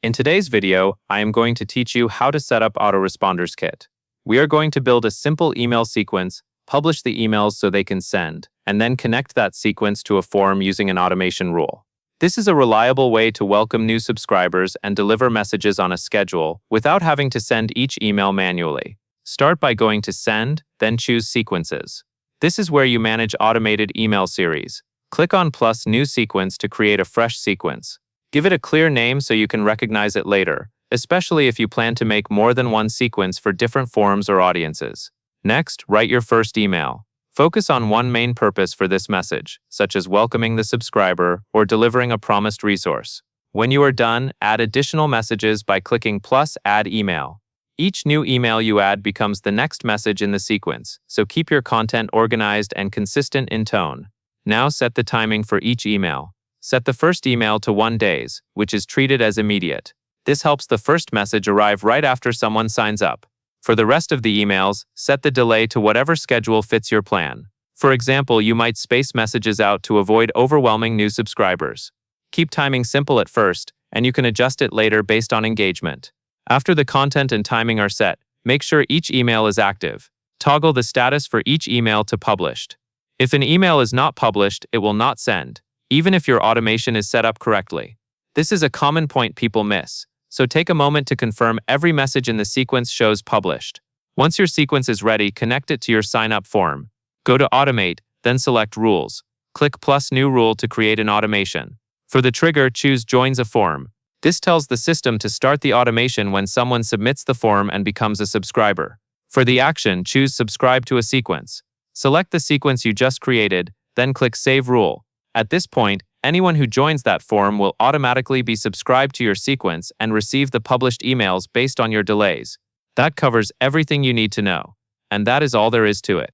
In today's video, I am going to teach you how to set up Autoresponders Kit. We are going to build a simple email sequence, publish the emails so they can send, and then connect that sequence to a form using an automation rule. This is a reliable way to welcome new subscribers and deliver messages on a schedule without having to send each email manually. Start by going to Send, then choose Sequences. This is where you manage automated email series. Click on plus New Sequence to create a fresh sequence. Give it a clear name so you can recognize it later, especially if you plan to make more than one sequence for different forms or audiences. Next, write your first email. Focus on one main purpose for this message, such as welcoming the subscriber or delivering a promised resource. When you are done, add additional messages by clicking plus Add Email. Each new email you add becomes the next message in the sequence, so keep your content organized and consistent in tone. Now set the timing for each email. Set the first email to 1 day, which is treated as immediate. This helps the first message arrive right after someone signs up. For the rest of the emails, set the delay to whatever schedule fits your plan. For example, you might space messages out to avoid overwhelming new subscribers. Keep timing simple at first, and you can adjust it later based on engagement. After the content and timing are set, make sure each email is active. Toggle the status for each email to Published. If an email is not published, it will not send, even if your automation is set up correctly. This is a common point people miss, so take a moment to confirm every message in the sequence shows published. Once your sequence is ready, connect it to your sign-up form. Go to Automate, then select Rules. Click plus New Rule to create an automation. For the trigger, choose Joins a Form. This tells the system to start the automation when someone submits the form and becomes a subscriber. For the action, choose Subscribe to a sequence. Select the sequence you just created, then click Save Rule. At this point, anyone who joins that form will automatically be subscribed to your sequence and receive the published emails based on your delays. That covers everything you need to know. And that is all there is to it.